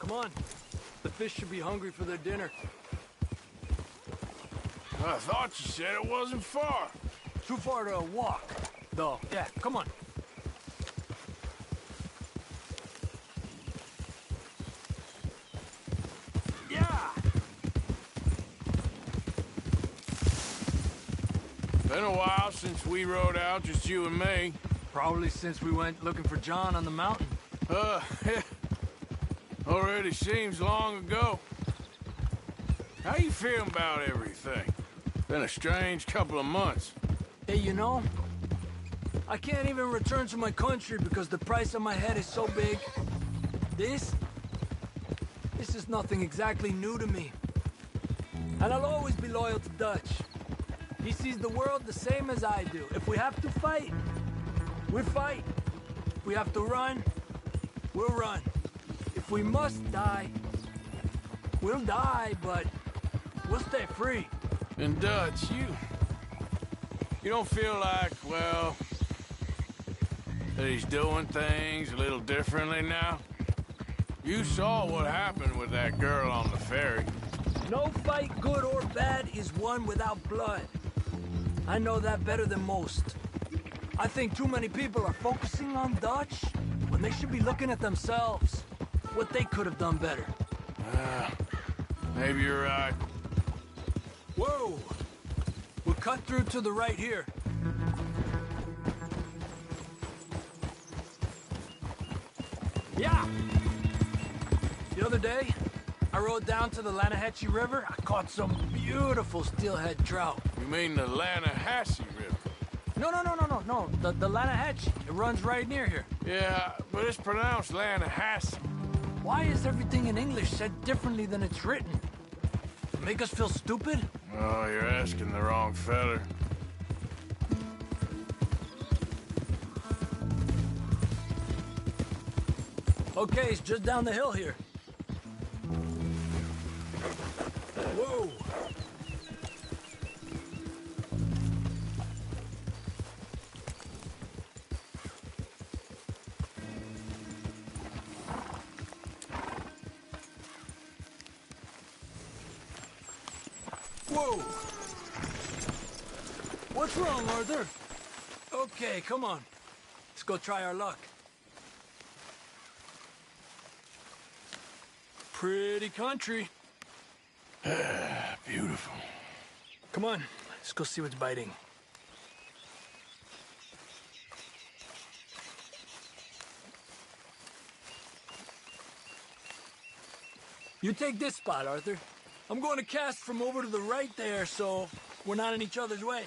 Come on. The fish should be hungry for their dinner. I thought you said it wasn't far. Too far to walk, though. Yeah, come on. Yeah! Been a while since we rode out, just you and me. Probably since we went looking for John on the mountain. Already seems long ago. How you feeling about everything? Been a strange couple of months. Hey, you know, I can't even return to my country because the price on my head is so big. This is nothing exactly new to me. And I'll always be loyal to Dutch. He sees the world the same as I do. If we have to fight, we fight. If we have to run, we'll run. If we must die, we'll die, but we'll stay free. And Dutch, you don't feel like, well, that he's doing things a little differently now? You saw what happened with that girl on the ferry. No fight, good or bad, is won without blood. I know that better than most. I think too many people are focusing on Dutch when they should be looking at themselves. What they could have done better. Maybe you're right. Whoa! We'll cut through to the right here. Yeah! The other day, I rode down to the Lanahatchee River. I caught some beautiful steelhead trout. You mean the Lanahatchee River? No. The Lanahatchee. It runs right near here. Yeah, but it's pronounced Lanahatchee. Why is everything in English said differently than it's written? Make us feel stupid? Oh, you're asking the wrong feller. Okay, it's just down the hill here. Whoa! Whoa! What's wrong, Arthur? Okay, come on. Let's go try our luck. Pretty country. Beautiful. Come on, let's go see what's biting. You take this spot, Arthur. I'm going to cast from over to the right there, so we're not in each other's way.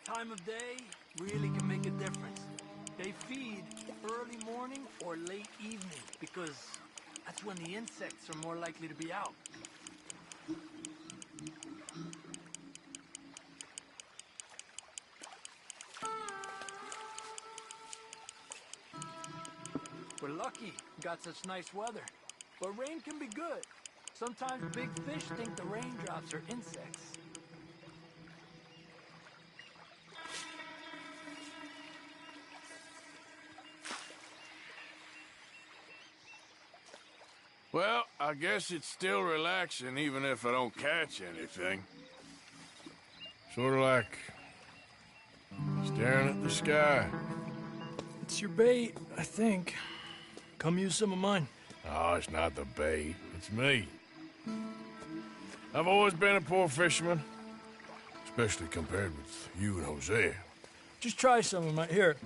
Time of day really can make a difference. They feed early morning or late evening because that's when the insects are more likely to be out. We're lucky we got such nice weather, but rain can be good. Sometimes big fish think the raindrops are insects. Well, I guess it's still relaxing even if I don't catch anything. Sort of like staring at the sky. It's your bait, I think. Come use some of mine. Oh, it's not the bait. It's me. I've always been a poor fisherman. Especially compared with you and Hosea. Just try some of my... Here.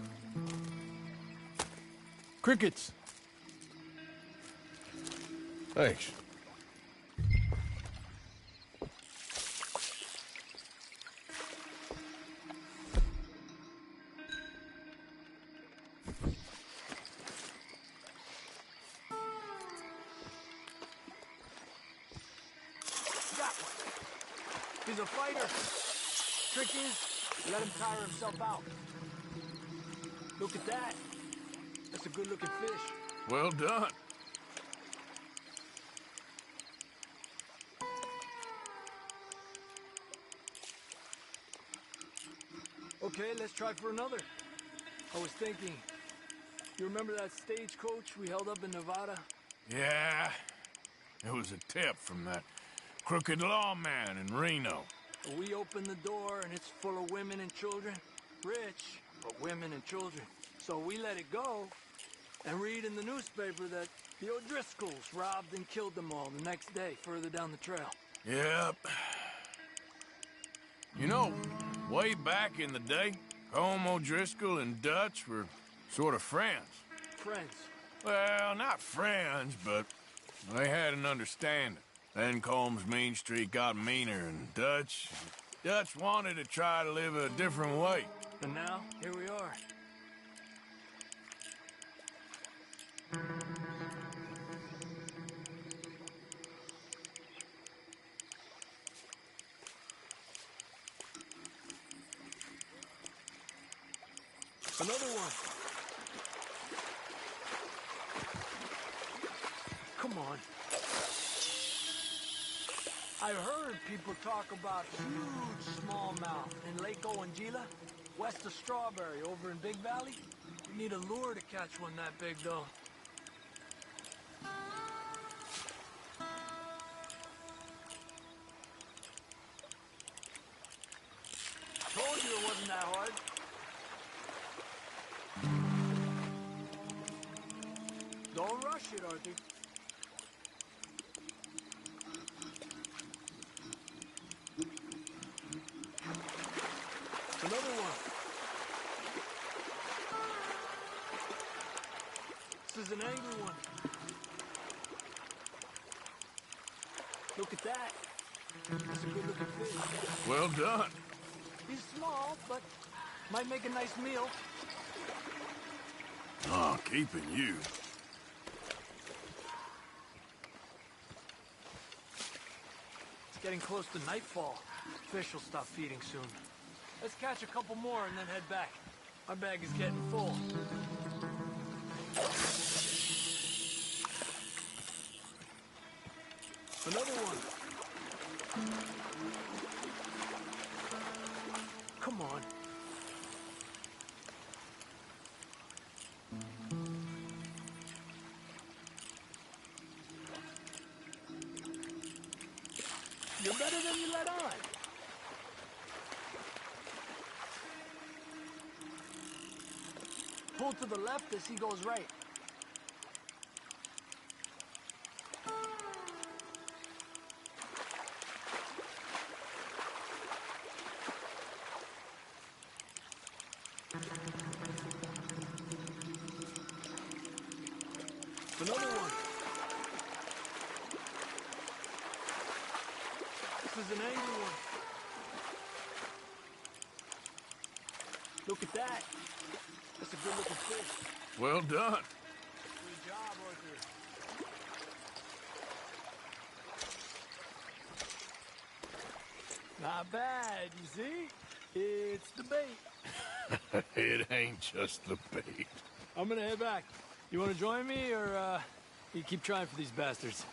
Crickets. Thanks. He's a fighter. Trick is, let him tire himself out. Look at that. That's a good-looking fish. Well done. Okay, let's try for another. I was thinking, you remember that stagecoach we held up in Nevada? Yeah, it was a tip from that crooked lawman in Reno. We opened the door and it's full of women and children. Rich, but women and children. So we let it go and read in the newspaper that the O'Driscolls robbed and killed them all the next day further down the trail. Yep. You know, way back in the day, Colm O'Driscoll and Dutch were sort of friends. Friends. Well, not friends, but they had an understanding. Then Colm's mean streak got meaner, and Dutch wanted to try to live a different way. And now, here we are. Another one. Come on. I heard people talk about huge smallmouth in Lake Owanjila, west of Strawberry, over in Big Valley. We need a lure to catch one that big, though. Told you it wasn't that hard. Don't rush it, Arthur. Another one. This is an angry one. Look at that. That's a good-looking fish. Well done. He's small, but might make a nice meal. Oh, keeping you. It's getting close to nightfall. Fish will stop feeding soon. Let's catch a couple more and then head back. Our bag is getting full. Another one. Come on. You're better than you let on. Pull to the left as he goes right. Another one. This is an angry one. Look at that. That's a good-looking fish. Well done. Good job, Arthur. Not bad, you see? It's the bait. It ain't just the bait. I'm gonna head back. You wanna join me, or, you keep trying for these bastards?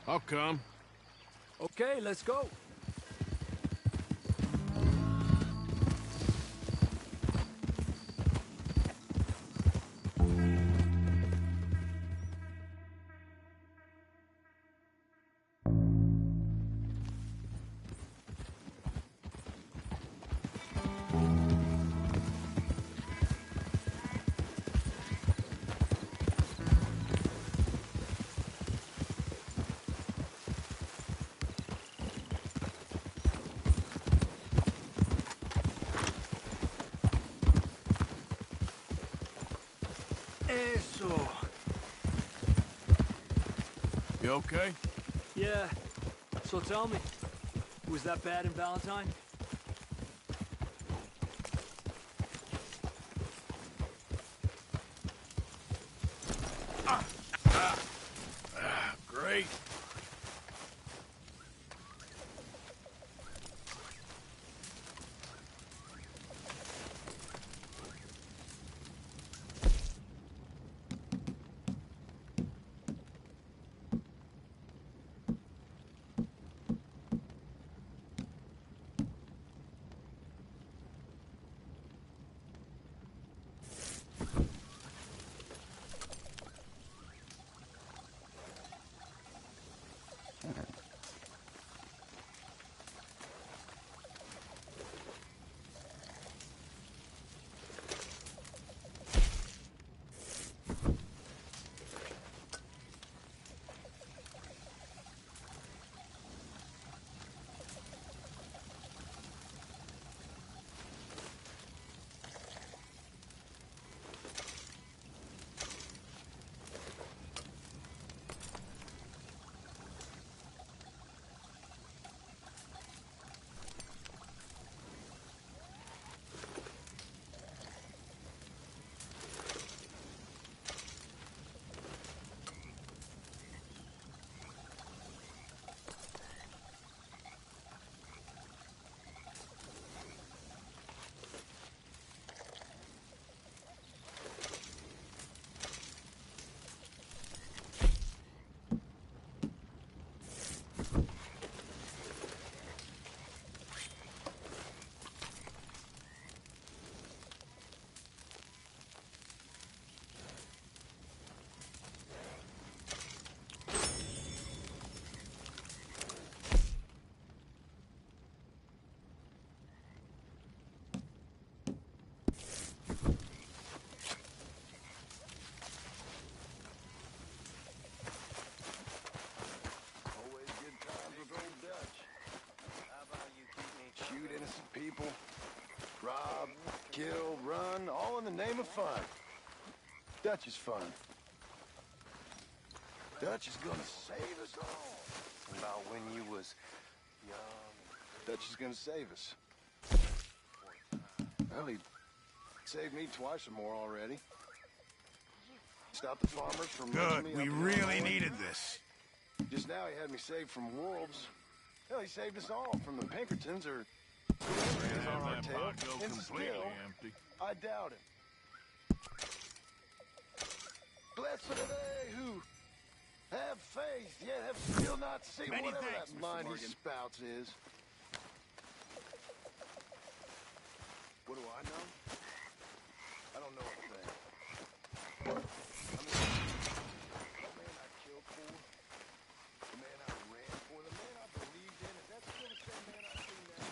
I'll come. Okay, let's go. Eso. You okay? Yeah. So tell me, was that bad in Valentine? Great. kill, run, all in the name of fun. Dutch is fun. Dutch is gonna save us all. About when you was young. Dutch is gonna save us. Well, he saved me twice or more already. Stopped the farmers from Good, me we up in really Illinois. needed this. Just now he had me saved from wolves. Hell, he saved us all from the Pinkertons or whoever is on our tail. And still, empty. I doubt him. Blessed are they who have faith, yet have still not seen Many whatever thanks, that Mr. line he Morgan. spouts is. What do I know? I don't know a thing. I mean, the man I killed for, the man I ran for, the man I believed in, is that still the same man I see now?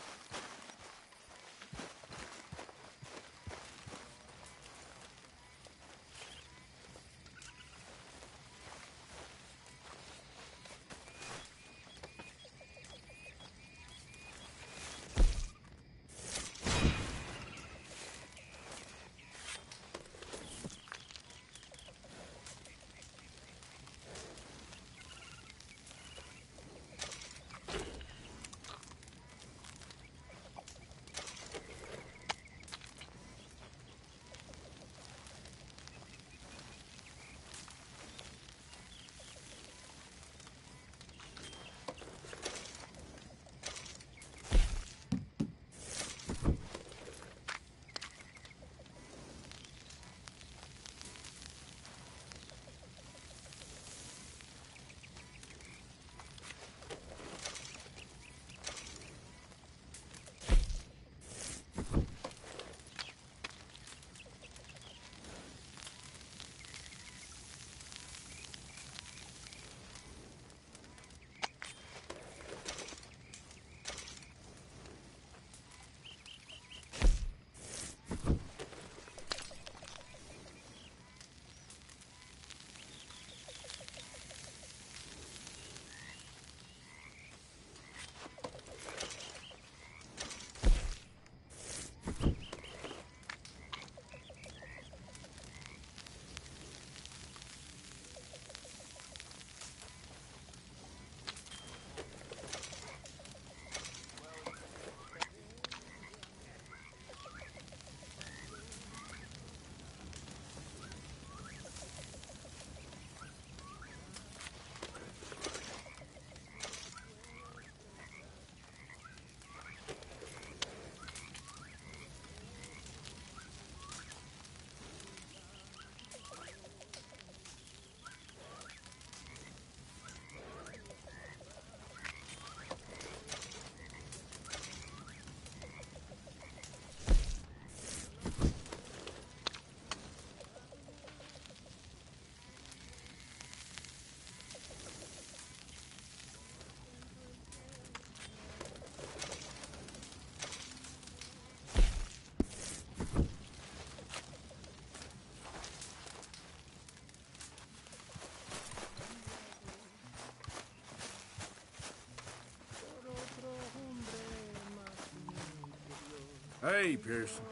Hey, Pearson.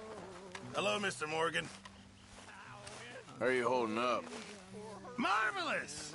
Hello, Mr. Morgan. How are you holding up? Marvelous!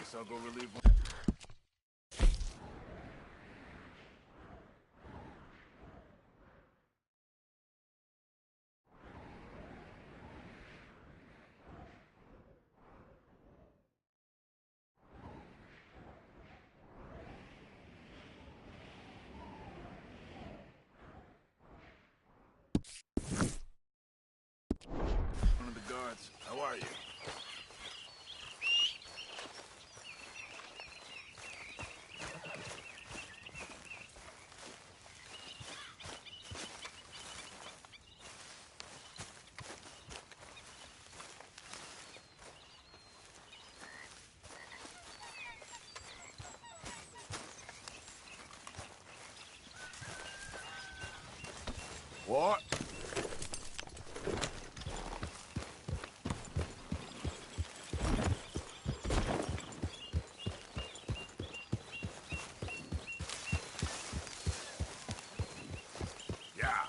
Guess I'll go relieve one. One of the guards. How are you? What? Yeah.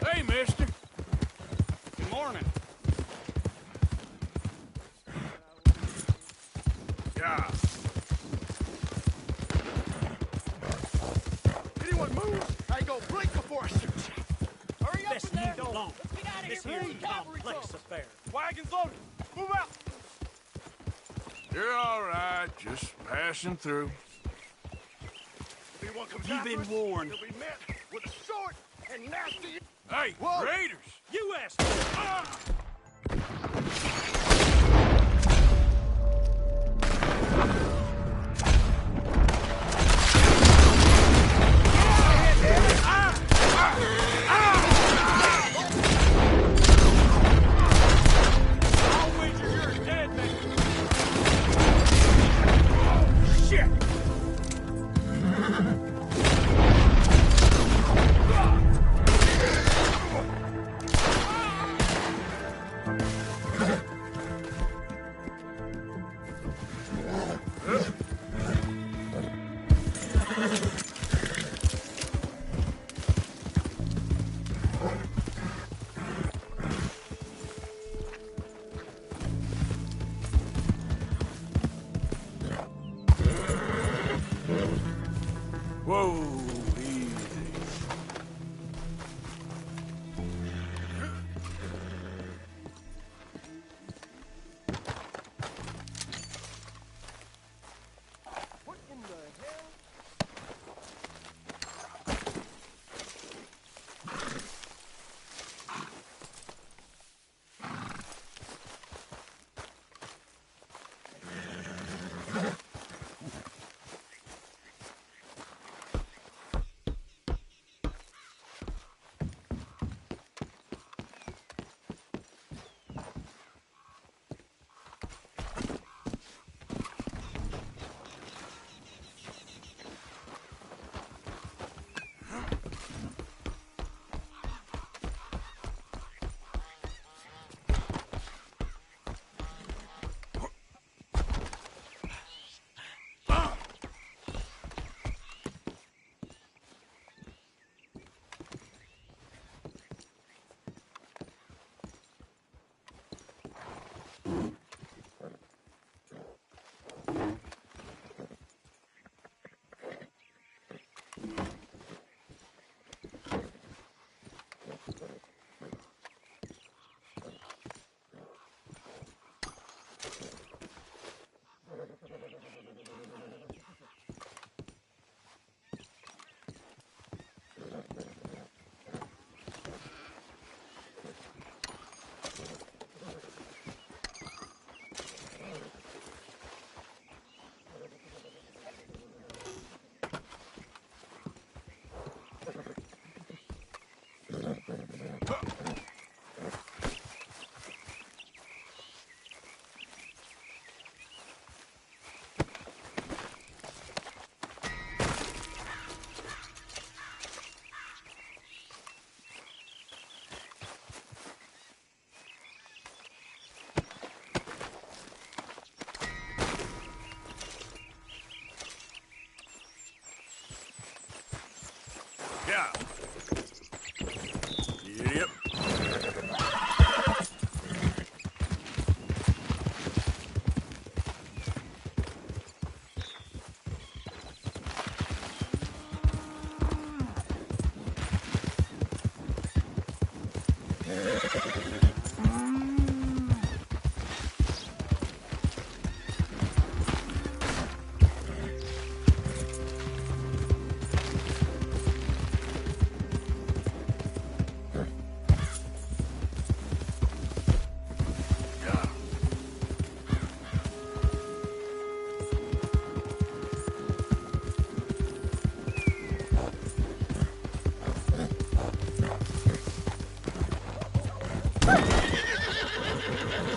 Hey, mister. Good morning. Yeah. Anyone move? I ain't gonna blink before I shoot you. Hurry up Let's in there. move along. Let's get out of This here. here Before is the a cavalry complex comes. affair. Wagons loaded. Move out. You're all right. Just passing through. If anyone comes You've after been us, warned. He'll be met with a short and nasty. Hey, Whoa. raiders! You asked for it. I'll wager you're a dead man. Shit! Whoa, easy. What in the hell? Yeah. Yep.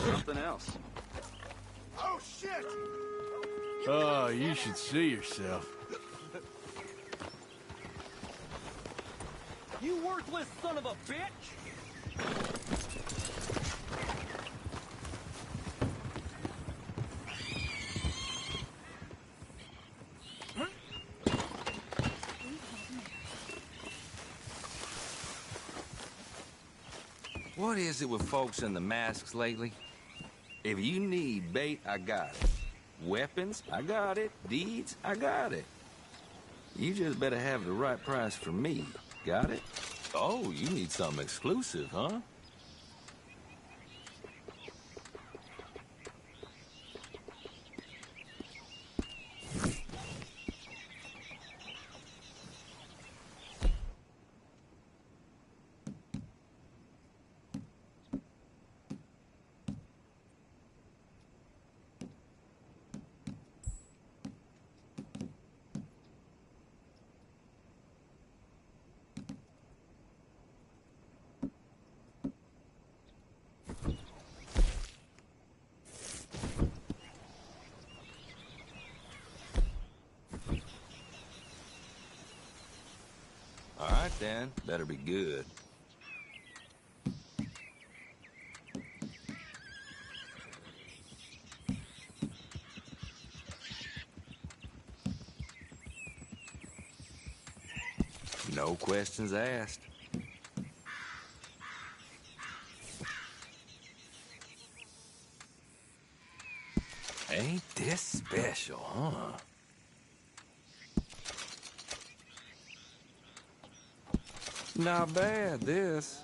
Something else. Oh, shit! Oh, you should see yourself. You worthless son of a bitch! What is it with folks in the masks lately? If you need bait, I got it. Weapons, I got it. Deeds, I got it. You just better have the right price for me. Got it? Oh, you need something exclusive, huh? All right, then. Better be good. No questions asked. Ain't this special, huh? Not bad, this.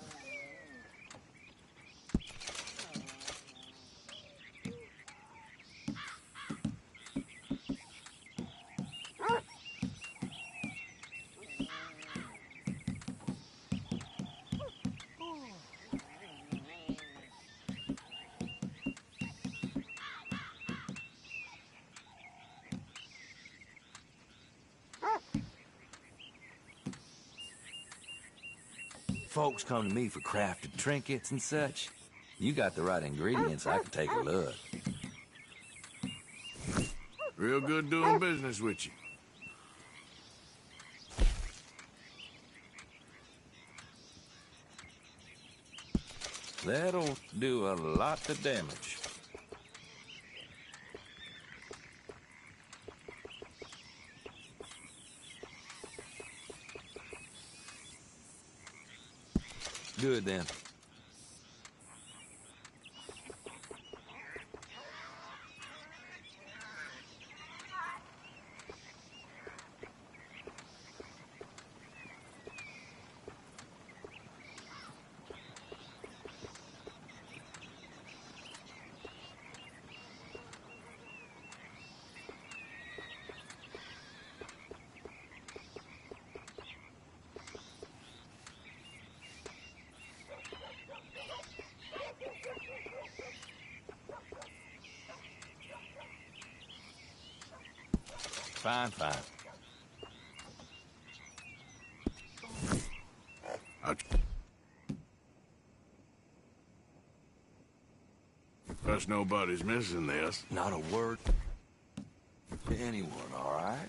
Folks come to me for crafted trinkets and such. You got the right ingredients, I can take a look. Real good doing business with you. That'll do a lot of damage. Good then. Fine, fine. I trust nobody's missing this. Not a word to anyone, all right?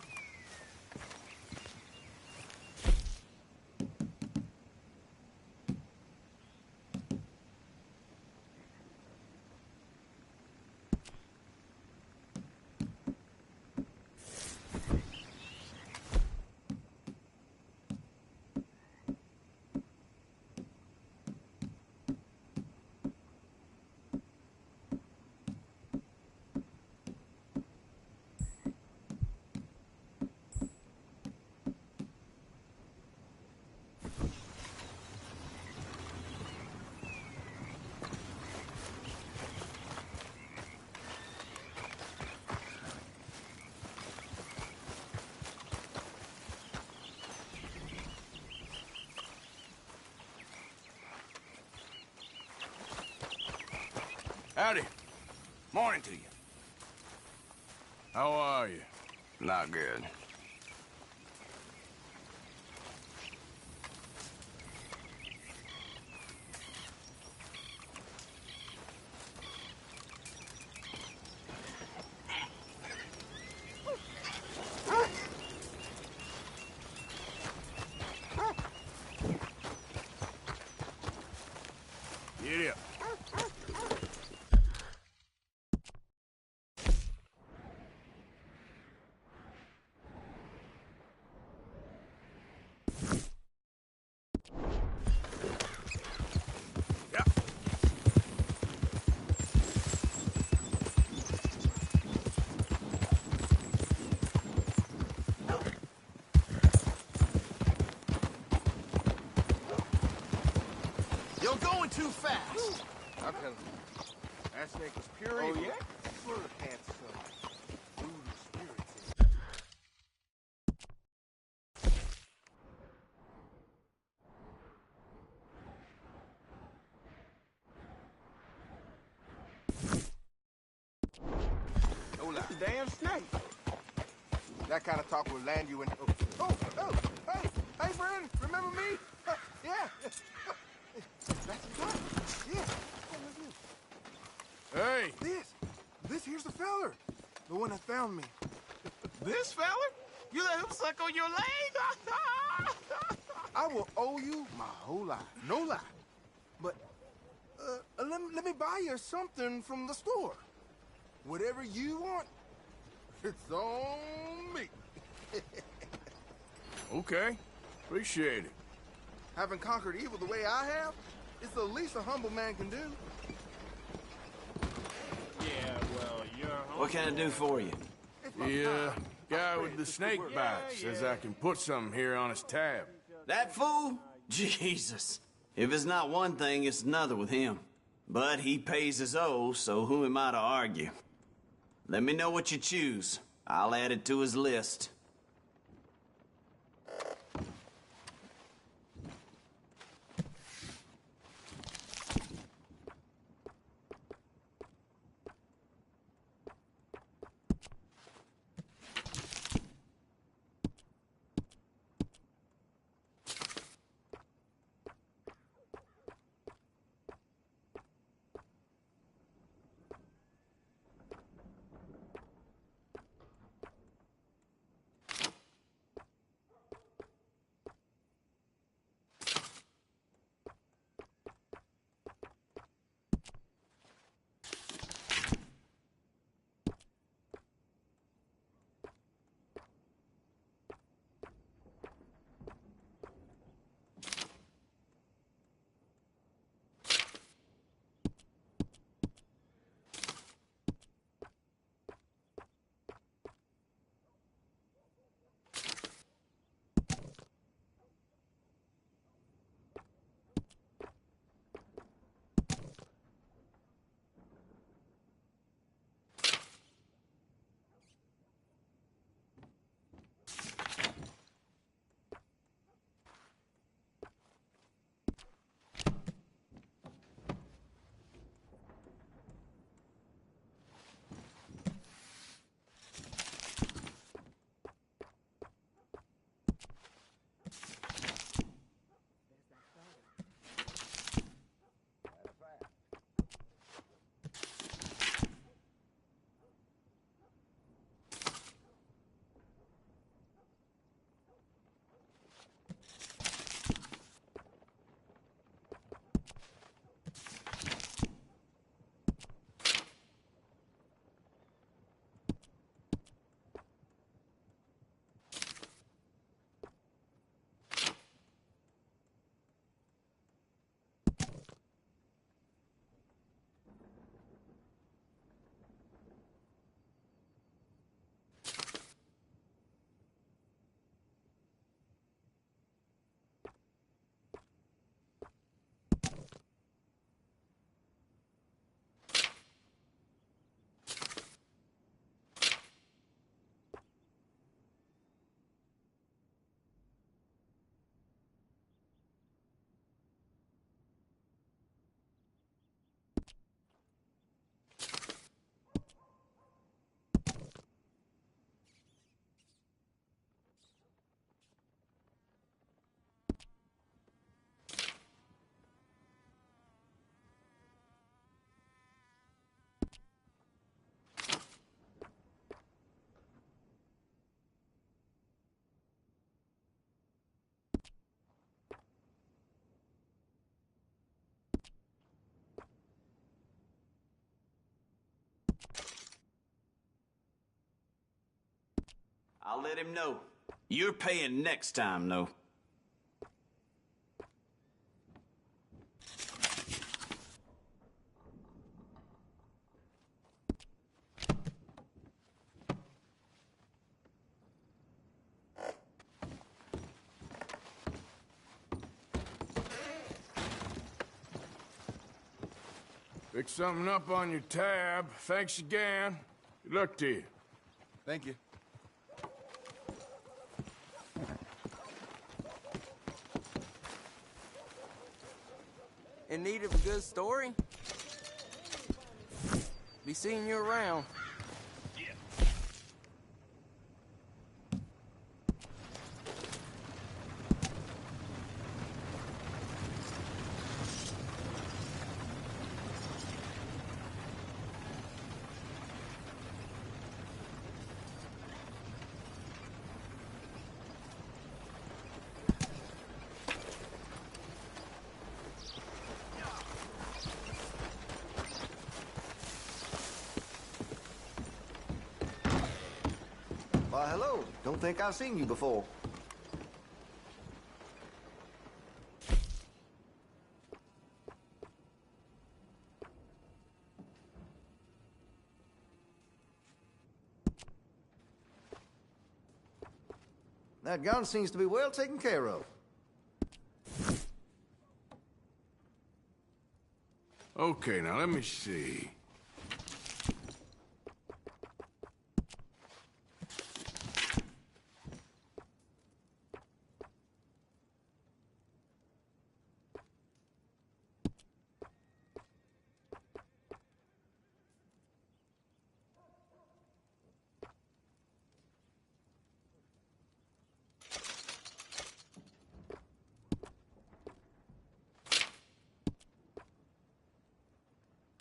Howdy. Morning to you. How are you? Not good. Get up. Yep. You're going too fast. How can that snake was pure evil. Yeah? Sort of had some voodoo spirits in it. No lie. Damn snake. That kind of talk will land you in. Hey, friend, remember me? Yeah. That's good. Yeah. Hey, This here's the feller. The one that found me. This fella? You let him suck on your leg? I will owe you my whole life. No lie. But, let me buy you something from the store. Whatever you want, it's on me. okay. Appreciate it. Having conquered evil the way I have, it's the least a humble man can do. Yeah, well, you're What can I do for you? It's my The time. guy with the snake bite says I can put something here on his tab. That fool? Jesus. If it's not one thing, it's another with him. But he pays his owe, so who am I to argue? Let me know what you choose. I'll add it to his list. I'll let him know. You're paying next time, though. Pick something up on your tab. Thanks again. Good luck to you. Thank you. In need of a good story? Be seeing you around. Why, hello. Don't think I've seen you before. That gun seems to be well taken care of. Okay, now let me see.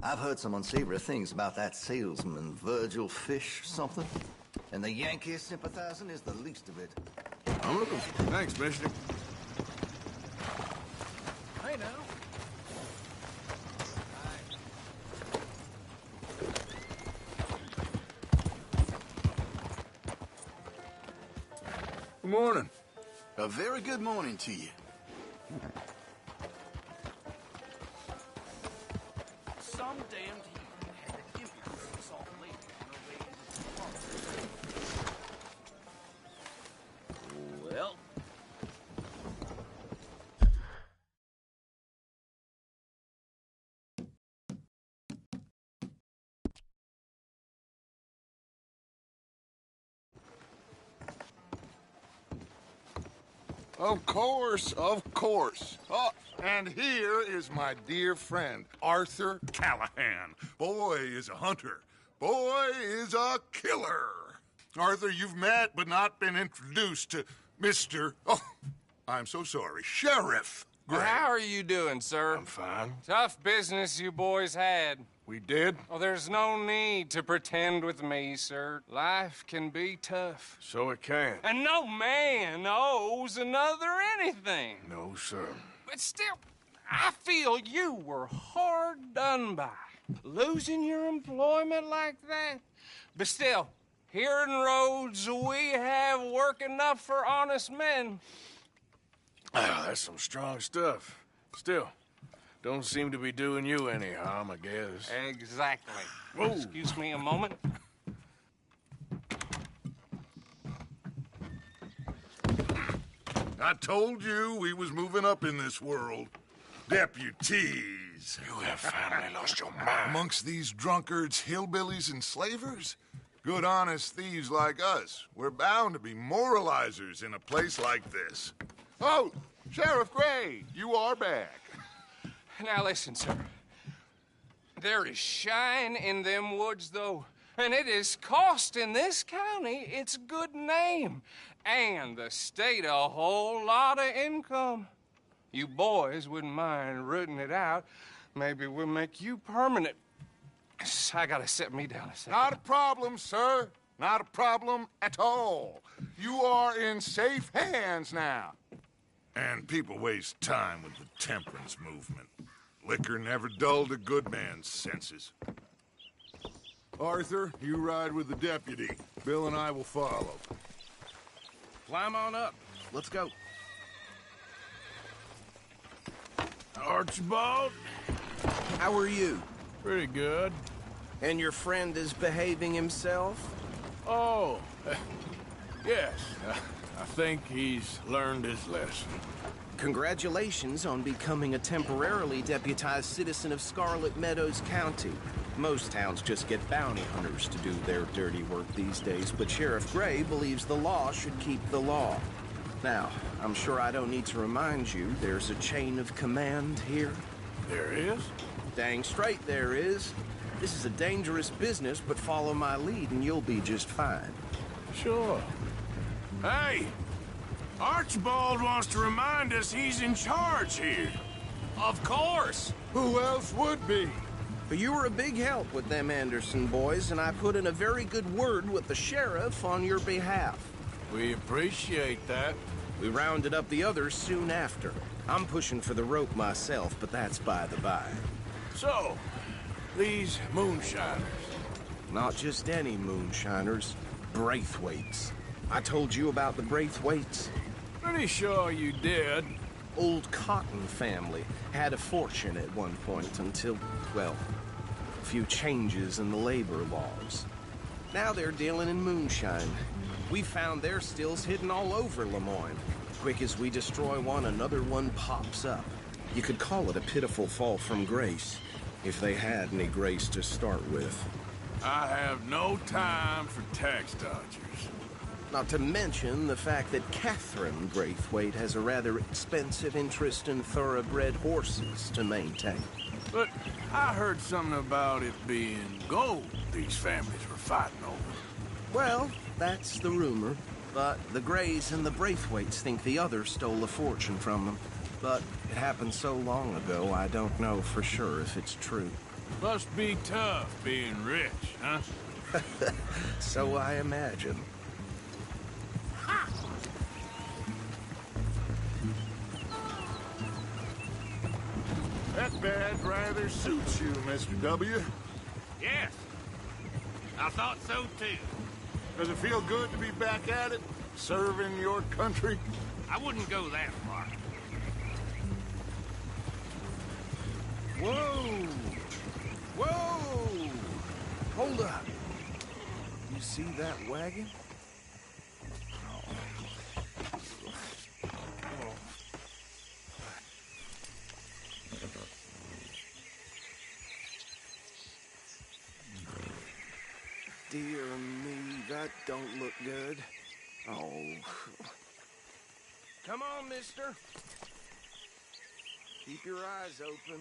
I've heard some unsavory things about that salesman, Virgil Fish, something. And the Yankee sympathizing is the least of it. I'm looking for... Thanks, mister. Hey, now. Good morning. A very good morning to you. Some damned heathen had to give you this salt lady on her way into the park. Well... Of course, of course. Oh, and here is my dear friend, Arthur Callahan. Boy is a hunter. Boy is a killer. Arthur, you've met but not been introduced to Mr. Oh, I'm so sorry, Sheriff Gray. How are you doing, sir? I'm fine. Tough business you boys had. We did? Oh, there's no need to pretend with me, sir. Life can be tough. So it can. And no man owes another anything. No, sir. But still, I feel you were hard done by. Losing your employment like that. But still, here in Rhodes, we have work enough for honest men. Ah, that's some strong stuff. Still, don't seem to be doing you any harm, I guess. Exactly. Whoa. Excuse me a moment. I told you we was moving up in this world. Deputies. You have finally lost your mind. Amongst these drunkards, hillbillies, and slavers? Good, honest thieves like us. We're bound to be moralizers in a place like this. Oh, Sheriff Gray, you are back. Now listen, sir. There is shine in them woods, though, and it is costing this county its good name and the state a whole lot of income. You boys wouldn't mind rooting it out. Maybe we'll make you permanent. I gotta sit me down a second. Not a problem, sir. Not a problem at all. You are in safe hands now. And people waste time with the temperance movement. Liquor never dulled a good man's senses. Arthur, you ride with the deputy. Bill and I will follow. Climb on up. Let's go. Archibald? How are you? Pretty good. And your friend is behaving himself? Oh, yes. I think he's learned his lesson. Congratulations on becoming a temporarily deputized citizen of Scarlet Meadows County. Most towns just get bounty hunters to do their dirty work these days, but Sheriff Gray believes the law should keep the law. Now, I'm sure I don't need to remind you, there's a chain of command here. There is? Dang straight there is. This is a dangerous business, but follow my lead and you'll be just fine. Sure. Hey! Archibald wants to remind us he's in charge here. Of course. Who else would be? But you were a big help with them Anderson boys, and I put in a very good word with the sheriff on your behalf. We appreciate that. We rounded up the others soon after. I'm pushing for the rope myself, but that's by the by. So, these moonshiners. Not just any moonshiners, Braithwaites. I told you about the Braithwaites? Pretty sure you did. Old Cotton family had a fortune at one point until, well, a few changes in the labor laws. Now they're dealing in moonshine. We found their stills hidden all over Lemoyne. Quick as we destroy one, another one pops up. You could call it a pitiful fall from grace, if they had any grace to start with. I have no time for tax dodgers. Not to mention the fact that Catherine Braithwaite has a rather expensive interest in thoroughbred horses to maintain. But I heard something about it being gold these families were fighting over. Well, that's the rumor. But the Grays and the Braithwaites think the other stole a fortune from them. But it happened so long ago, I don't know for sure if it's true. Must be tough being rich, huh? So I imagine. That badge rather suits you, Mr. W. Yes. I thought so too. Does it feel good to be back at it? Serving your country? I wouldn't go that far. Whoa! Whoa! Hold up. You see that wagon? Dear me, that don't look good. Oh. Come on, mister. Keep your eyes open.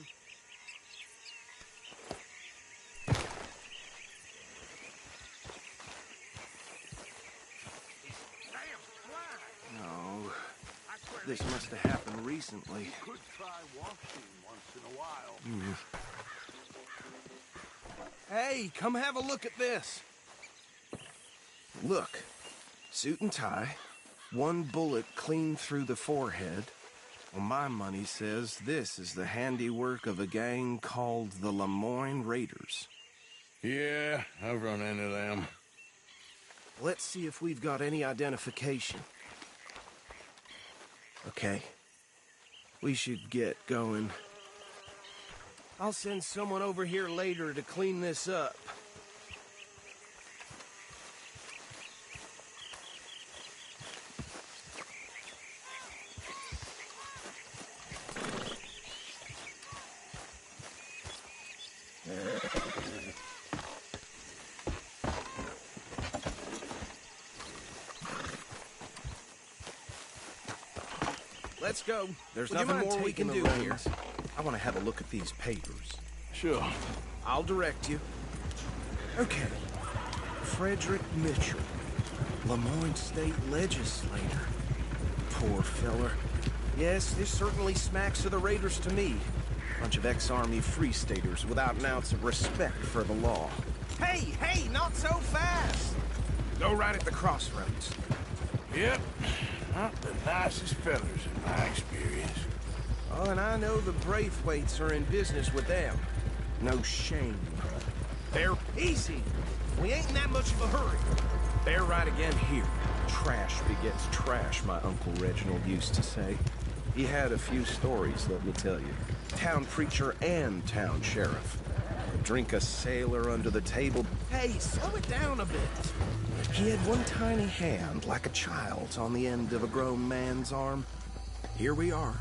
No. This must have happened recently. Could try washing once in a while. Hey, come have a look at this. Look, suit and tie, one bullet clean through the forehead. Well, my money says this is the handiwork of a gang called the Lemoyne Raiders. Yeah, I've run into them. Let's see if we've got any identification. Okay. We should get going. I'll send someone over here later to clean this up. Let's go. There's nothing more we can do here. I want to have a look at these papers. Sure. I'll direct you. Okay. Frederick Mitchell, Lemoyne State Legislator. Poor feller. Yes, this certainly smacks of the Raiders to me. Bunch of ex-Army Free Staters without an ounce of respect for the law. Hey, hey, not so fast! Go right at the crossroads. Yep. Not the nicest fellas in my experience. Oh, and I know the Braithwaites are in business with them. No shame. They're easy. We ain't in that much of a hurry. Bear right again here. Trash begets trash, my Uncle Reginald used to say. He had a few stories, let me tell you. Town preacher and town sheriff. Drink a sailor under the table. Hey, slow it down a bit. He had one tiny hand, like a child's, on the end of a grown man's arm. Here we are.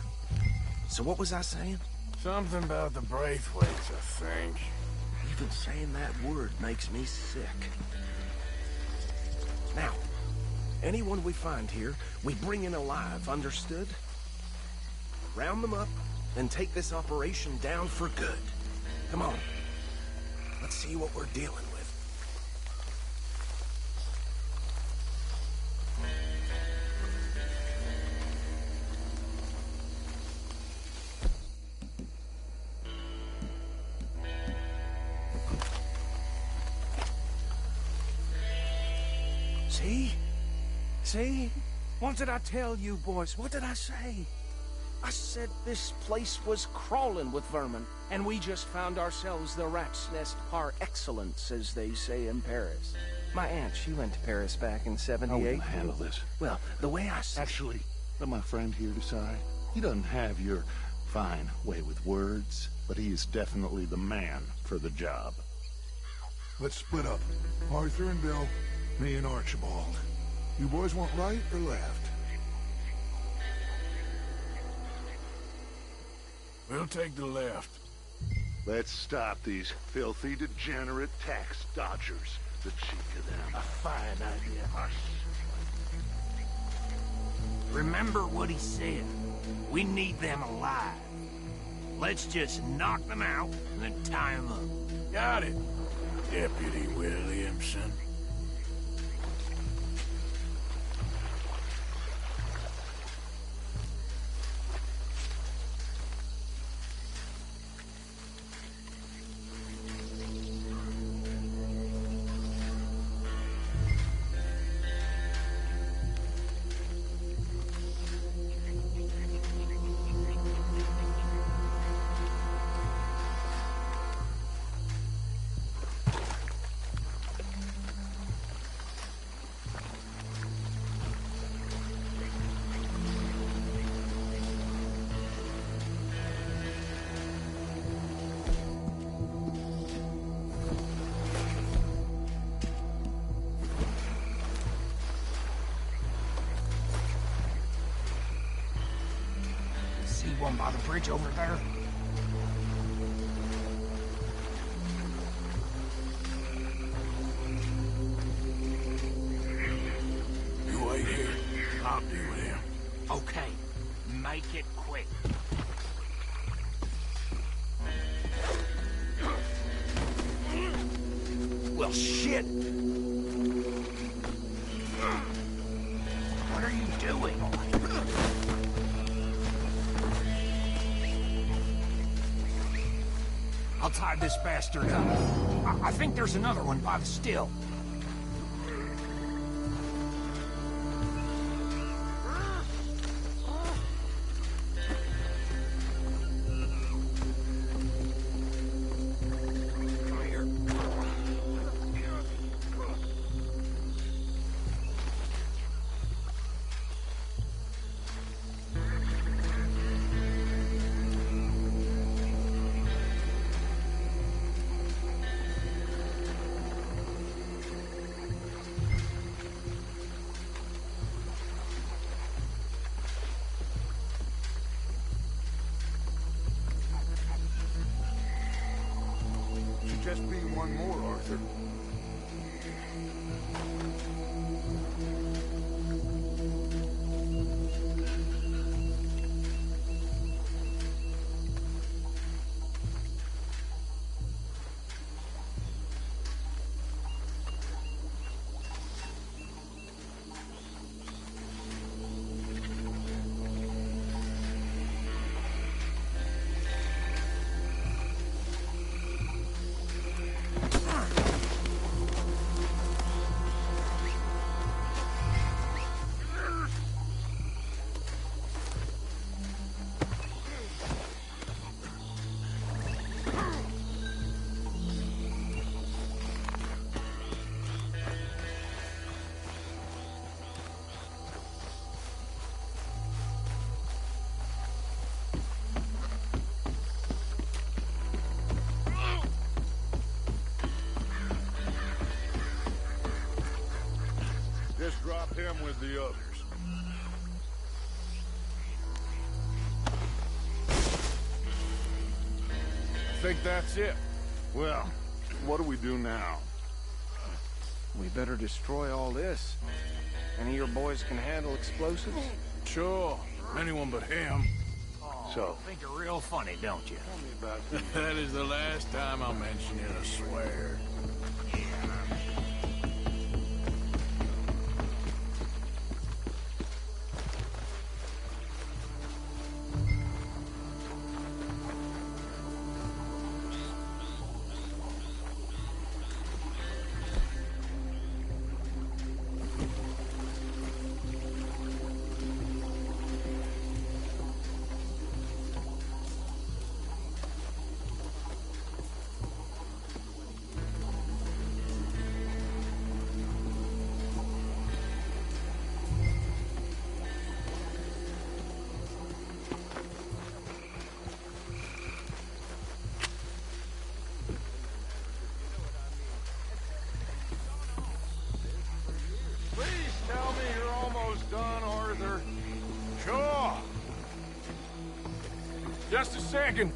So what was I saying? Something about the Braithwaites, I think. Even saying that word makes me sick. Now, anyone we find here, we bring in alive, understood? Round them up, and take this operation down for good. Come on. Let's see what we're dealing with. See? See? What did I tell you, boys? What did I say? I said this place was crawling with vermin, and we just found ourselves the rat's nest par excellence, as they say in Paris. My aunt, she went to Paris back in '78. How will you handle this? Well, the way I see... Actually, let my friend here decide. He doesn't have your fine way with words, but he is definitely the man for the job. Let's split up. Arthur and Bill, me and Archibald. You boys want right or left? We'll take the left. Let's stop these filthy, degenerate tax dodgers. The cheek of them. A fine idea. Hush. Remember what he said. We need them alive. Let's just knock them out and then tie them up. Got it, Deputy Williamson. See one by the bridge over there? You wait here. I'll deal with him. Okay, make it quick. Well, shit! What are you doing? I'll tie this bastard up. I think there's another one by the still. Come here. Should just be one more, Arthur. the others. I think that's it. Well, what do we do now? We better destroy all this. Any of your boys can handle explosives? Sure. Anyone but him. So, Think you're real funny, don't you? tell me about the That is the last time I'll mention it, I swear. Please tell me you're almost done, Arthur. Sure. Just a second.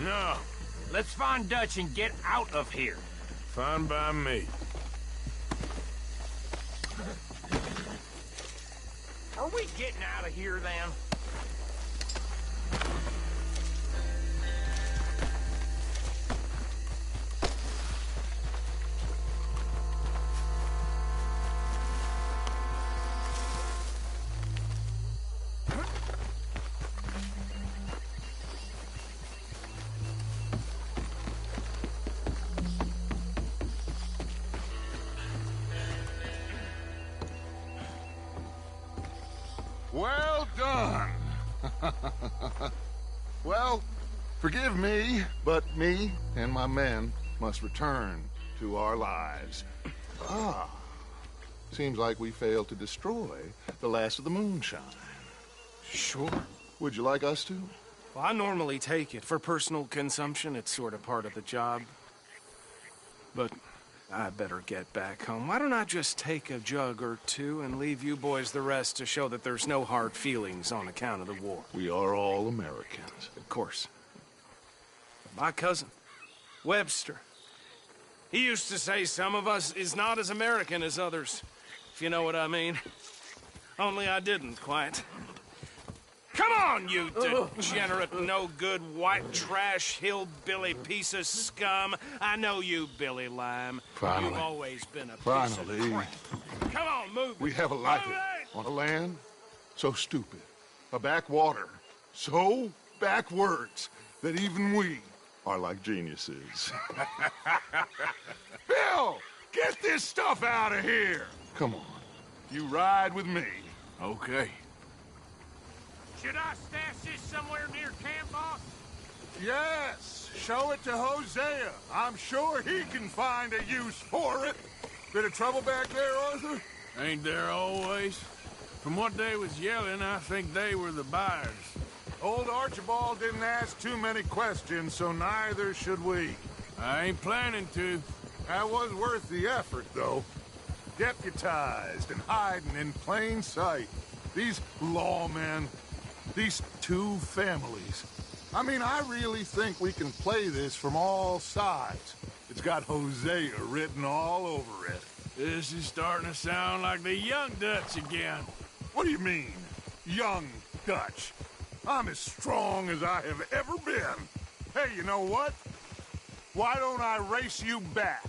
No. Let's find Dutch and get out of here. Fine by me. Are we getting out of here, then? Well done. Well, forgive me, but me and my men must return to our lives. Ah. Seems like we failed to destroy the last of the moonshine. Sure. Would you like us to? Well, I normally take it. For personal consumption, it's sort of part of the job. But I better get back home. Why don't I just take a jug or two and leave you boys the rest to show that there's no hard feelings on account of the war? We are all Americans. Of course. My cousin, Webster, he used to say some of us is not as American as others, if you know what I mean. Only I didn't quite. Come on, you degenerate, no-good, white trash, hillbilly piece of scum. I know you, Billy Lime. Finally. You've always been a piece Finally. of crap. Come on, move. We have a life on a land so stupid, a backwater so backwards that even we are like geniuses. Bill, get this stuff out of here. Come on, you ride with me. Okay. Should I stash this somewhere near camp, boss? Yes, show it to Hosea. I'm sure he can find a use for it. Bit of trouble back there, Arthur? Ain't there always? From what they was yelling, I think they were the buyers. Old Archibald didn't ask too many questions, so neither should we. I ain't planning to. That was worth the effort, though. Deputized and hiding in plain sight. These lawmen, these two families. I mean, I really think we can play this from all sides. It's got Hosea written all over it. This is starting to sound like the Young Dutch again. What do you mean, Young Dutch? I'm as strong as I have ever been. Hey, you know what? Why don't I race you back?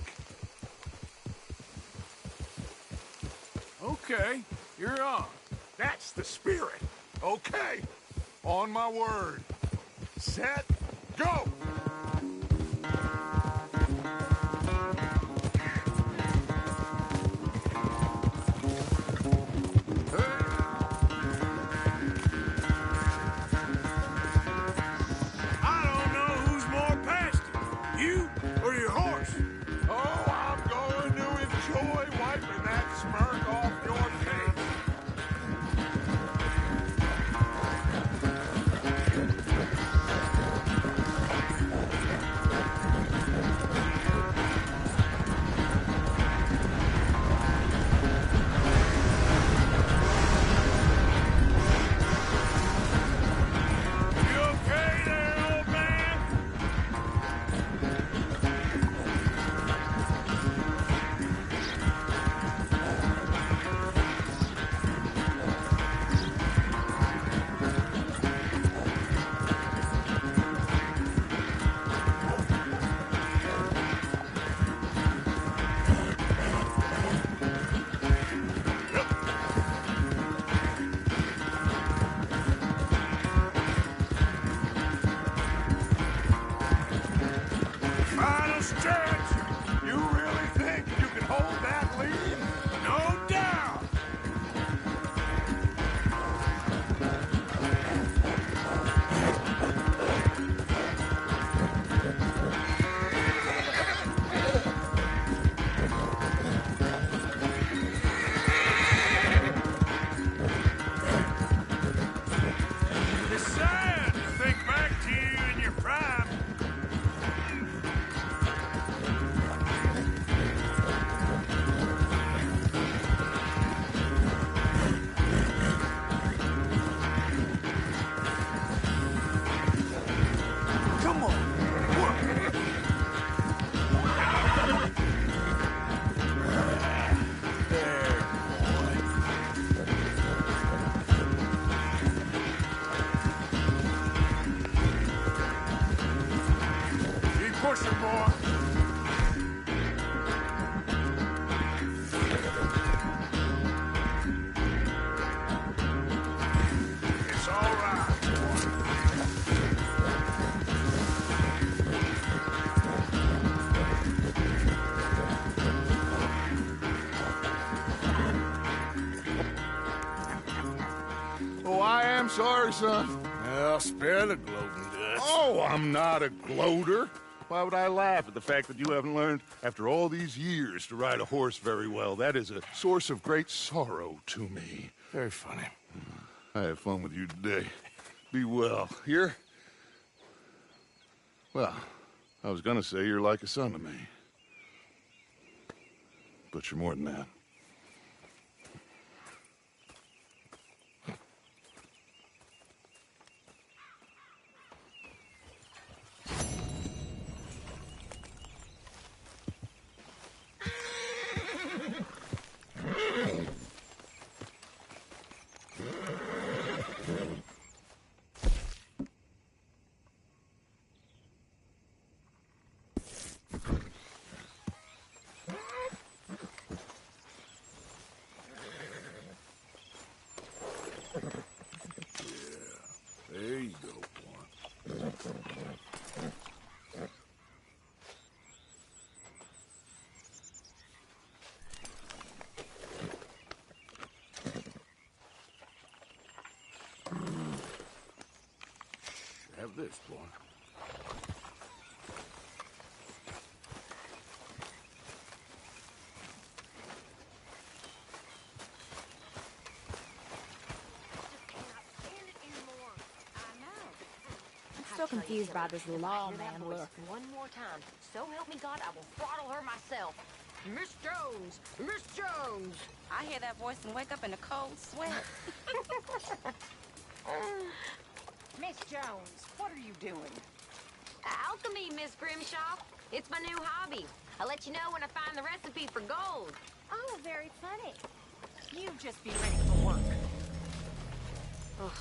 Okay, you're on. That's the spirit. Okay. On my word. Set, go! I don't know who's more past it, you or your horse. Oh, I'm going to enjoy wiping that smirk off your face. I'm sorry, son. Well, spare the gloating, Dutch. Oh, I'm not a gloater. Why would I laugh at the fact that you haven't learned, after all these years, to ride a horse very well? That is a source of great sorrow to me. Very funny. I had fun with you today. Be well. Here? Well, I was gonna say you're like a son to me. But you're more than that. There you go, boy. Have this, boy. I'm so confused by this lawman look. One more time. So help me God, I will throttle her myself. Miss Jones! Miss Jones! I hear that voice and wake up in a cold sweat. Miss Jones, what are you doing? Alchemy, Miss Grimshaw. It's my new hobby. I'll let you know when I find the recipe for gold. Oh, very funny. You just be ready for work. Ugh.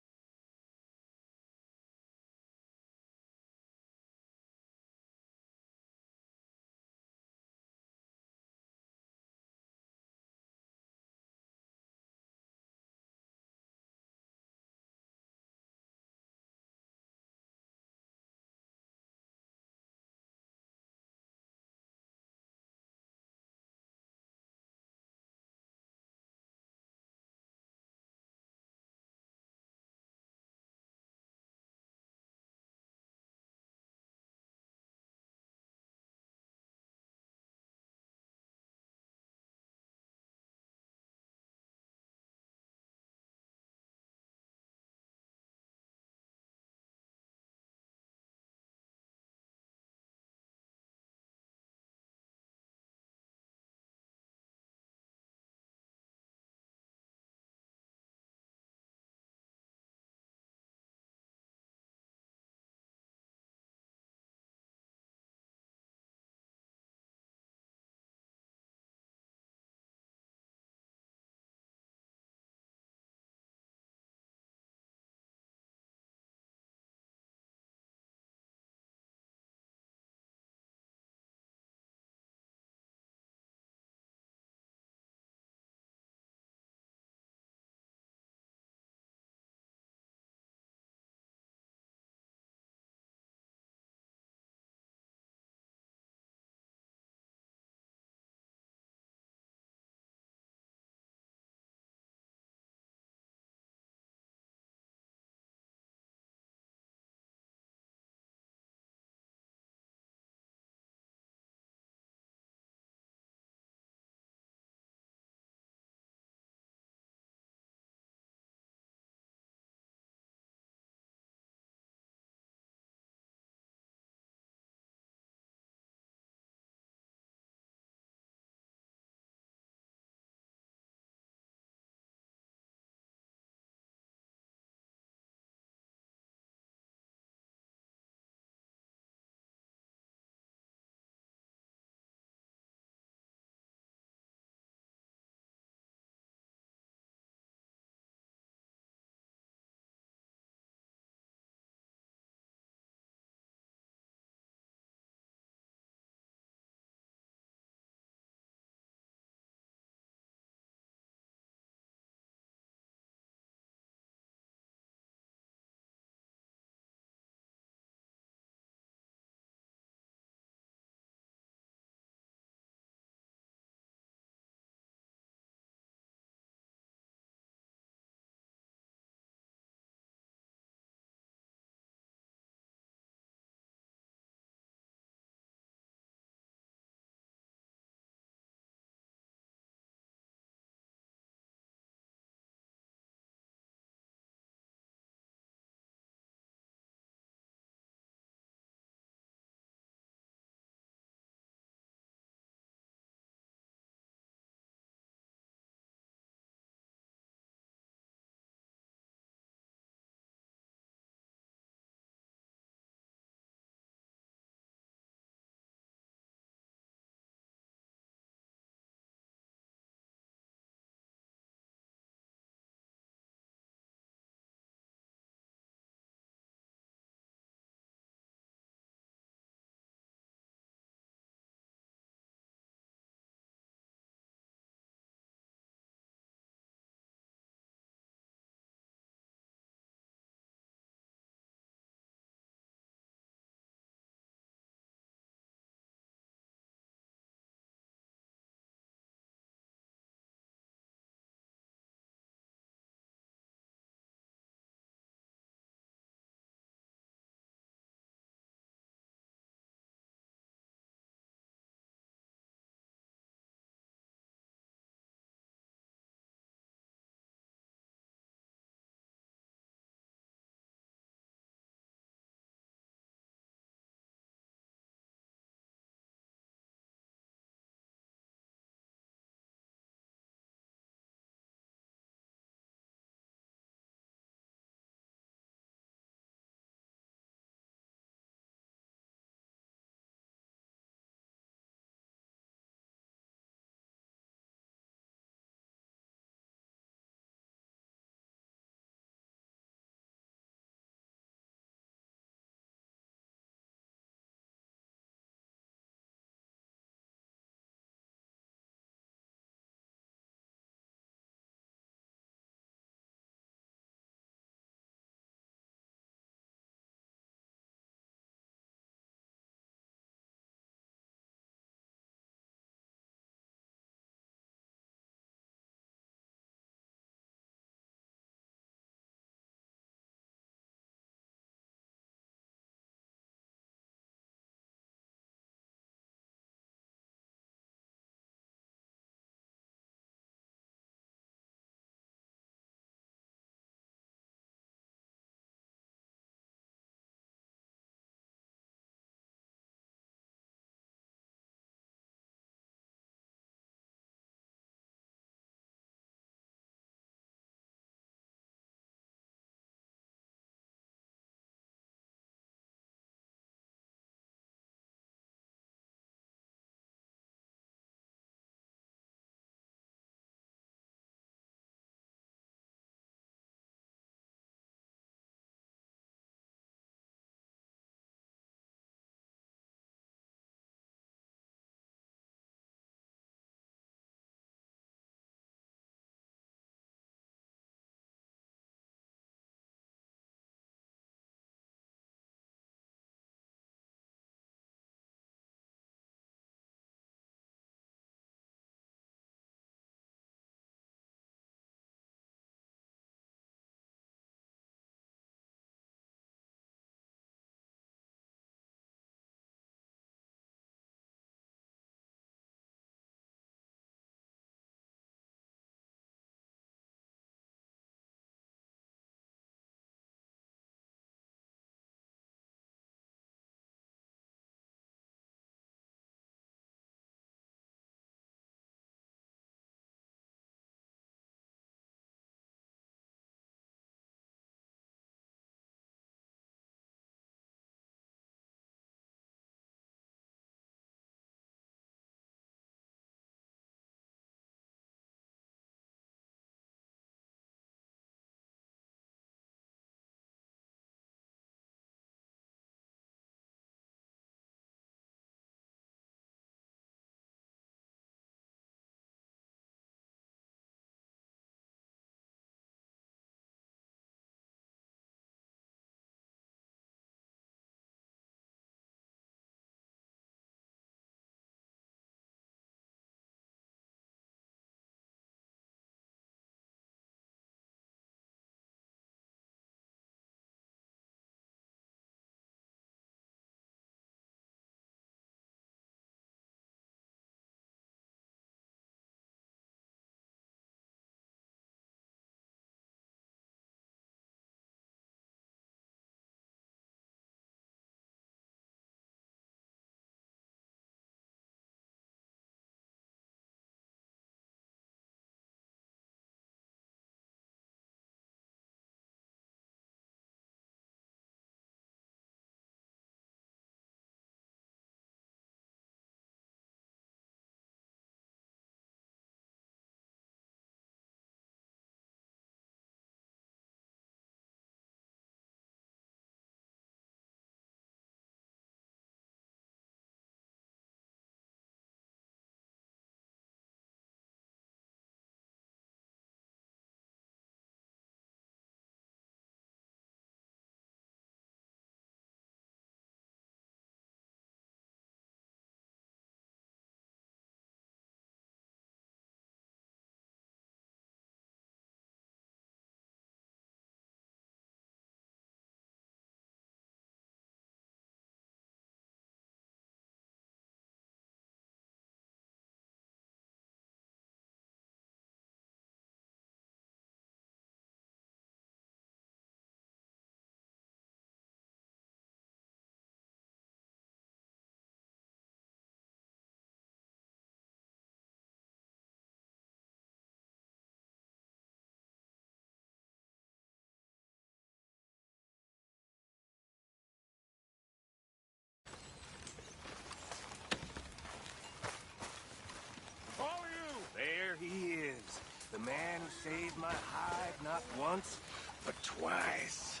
saved my hide not once, but twice.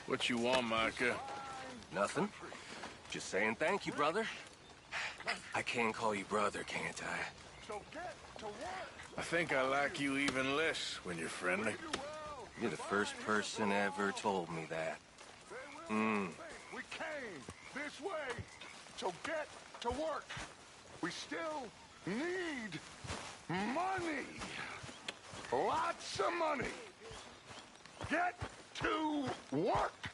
What you want, Micah? Nothing. Just saying thank you, brother. I can call you brother, can't I? So get to work. I think I like you even less when you're friendly. You're the first person ever told me that. We came this way. So get to work. We still need money. Lots of money. Get to work.